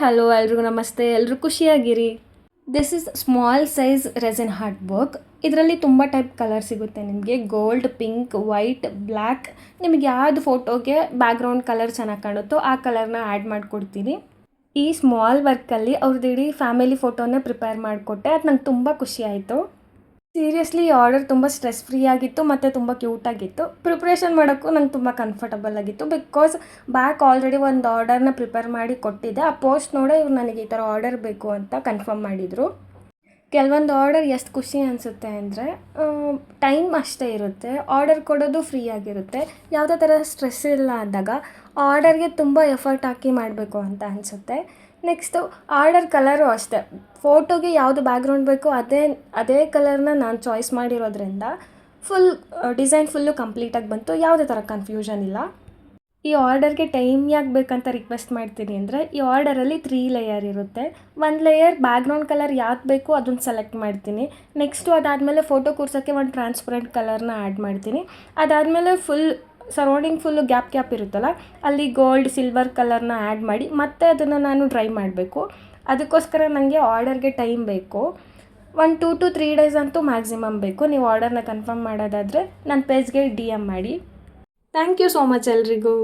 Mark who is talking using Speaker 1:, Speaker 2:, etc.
Speaker 1: Hello ಎಲ್ರಿಗೂ ನಮಸ್ತೆ. ಎಲ್ಲರೂ ಖುಷಿಯಾಗಿರಿ. This is small size resin heart work. ಇದರಲ್ಲಿ ತುಂಬ ಟೈಪ್ ಕಲರ್ ಸಿಗುತ್ತೆ ನಿಮಗೆ. Gold, pink, white, black. ನಿಮಗೆ ಯಾವುದು ಫೋಟೋಗೆ ಬ್ಯಾಕ್ಗ್ರೌಂಡ್ ಕಲರ್ ಚೆನ್ನಾಗಿ ಕಾಣುತ್ತೋ ಆ ಕಲರ್ನ ಆ್ಯಡ್ ಮಾಡಿಕೊಡ್ತೀನಿ. ಈ ಸ್ಮಾಲ್ ವರ್ಕಲ್ಲಿ ಅವ್ರದ್ದು ಇಡೀ ಫ್ಯಾಮಿಲಿ ಫೋಟೋನ ಪ್ರಿಪೇರ್ ಮಾಡಿಕೊಟ್ಟೆ. ಅದು ನಂಗೆ ತುಂಬ ಖುಷಿ ಆಯಿತು. ಸೀರಿಯಸ್ಲಿ ಈ ಆರ್ಡರ್ ತುಂಬ ಸ್ಟ್ರೆಸ್ ಫ್ರೀ ಆಗಿತ್ತು ಮತ್ತು ತುಂಬ ಕ್ಯೂಟಾಗಿತ್ತು. ಪ್ರಿಪ್ರೇಷನ್ ಮಾಡೋಕ್ಕೂ ನಂಗೆ ತುಂಬ ಕಂಫರ್ಟಬಲ್ ಆಗಿತ್ತು. ಬಿಕಾಸ್ ಬ್ಯಾಕ್ ಆಲ್ರೆಡಿ ಒಂದು ಆರ್ಡರ್ನ ಪ್ರಿಪೇರ್ ಮಾಡಿ ಕೊಟ್ಟಿದ್ದೆ. ಆ ಪೋಸ್ಟ್ ನೋಡೇ ಇವ್ರು ನನಗೆ ಈ ಥರ ಆರ್ಡರ್ ಬೇಕು ಅಂತ ಕನ್ಫರ್ಮ್ ಮಾಡಿದರು. ಕೆಲವೊಂದು ಆರ್ಡರ್ ಎಷ್ಟು ಖುಷಿ ಅನಿಸುತ್ತೆ ಅಂದರೆ ಟೈಮ್ ಅಷ್ಟೇ ಇರುತ್ತೆ, ಆರ್ಡರ್ ಕೊಡೋದು ಫ್ರೀ ಆಗಿರುತ್ತೆ, ಯಾವುದೇ ಥರ ಸ್ಟ್ರೆಸ್ ಇಲ್ಲ ಅಂದಾಗ ಆರ್ಡರ್ಗೆ ತುಂಬ ಎಫರ್ಟ್ ಹಾಕಿ ಮಾಡಬೇಕು ಅಂತ ಅನಿಸುತ್ತೆ. ನೆಕ್ಸ್ಟು ಆರ್ಡರ್ ಕಲರು ಅಷ್ಟೇ, ಫೋಟೋಗೆ ಯಾವುದು ಬ್ಯಾಕ್ಗ್ರೌಂಡ್ ಬೇಕೋ ಅದೇ ಕಲರ್ನ ನಾನು ಚಾಯ್ಸ್ ಮಾಡಿರೋದ್ರಿಂದ ಡಿಸೈನ್ ಫುಲ್ಲು ಕಂಪ್ಲೀಟಾಗಿ ಬಂತು. ಯಾವುದೇ ಥರ ಕನ್ಫ್ಯೂಷನ್ ಇಲ್ಲ. ಈ ಆರ್ಡರ್ಗೆ ಟೈಮ್ ಯಾಕೆ ಬೇಕಂತ ರಿಕ್ವೆಸ್ಟ್ ಮಾಡ್ತೀನಿ ಅಂದರೆ, ಈ ಆರ್ಡರಲ್ಲಿ 3 ಲೇಯರ್ ಇರುತ್ತೆ. 1 ಲೇಯರ್ ಬ್ಯಾಕ್ಗ್ರೌಂಡ್ ಕಲರ್ ಯಾವ್ದು ಬೇಕೋ ಅದನ್ನು ಸೆಲೆಕ್ಟ್ ಮಾಡ್ತೀನಿ. ನೆಕ್ಸ್ಟು ಅದಾದಮೇಲೆ ಫೋಟೋ ಕೂರ್ಸೋಕ್ಕೆ ಒಂದು ಟ್ರಾನ್ಸ್ಪರೆಂಟ್ ಕಲರ್ನ ಆ್ಯಡ್ ಮಾಡ್ತೀನಿ. ಅದಾದಮೇಲೆ ಸರೌಂಡಿಂಗ್ ಫುಲ್ಲು ಗ್ಯಾಪ್ ಇರುತ್ತಲ್ಲ, ಅಲ್ಲಿ ಗೋಲ್ಡ್, ಸಿಲ್ವರ್ ಕಲರ್ನ ಆ್ಯಡ್ ಮಾಡಿ ಮತ್ತೆ ಅದನ್ನು ನಾನು ಡ್ರೈ ಮಾಡಬೇಕು. ಅದಕ್ಕೋಸ್ಕರ ನನಗೆ ಆರ್ಡರ್ಗೆ ಟೈಮ್ ಬೇಕು. 2 to 3 days ಅಂತೂ ಮ್ಯಾಕ್ಸಿಮಮ್ ಬೇಕು. ನೀವು ಆರ್ಡರ್ನ ಕನ್ಫರ್ಮ್ ಮಾಡೋದಾದರೆ ನನ್ನ ಪೇಜ್ಗೆ DM ಮಾಡಿ. ಥ್ಯಾಂಕ್ ಯು ಸೋ ಮಚ್ ಎಲ್ರಿಗೂ.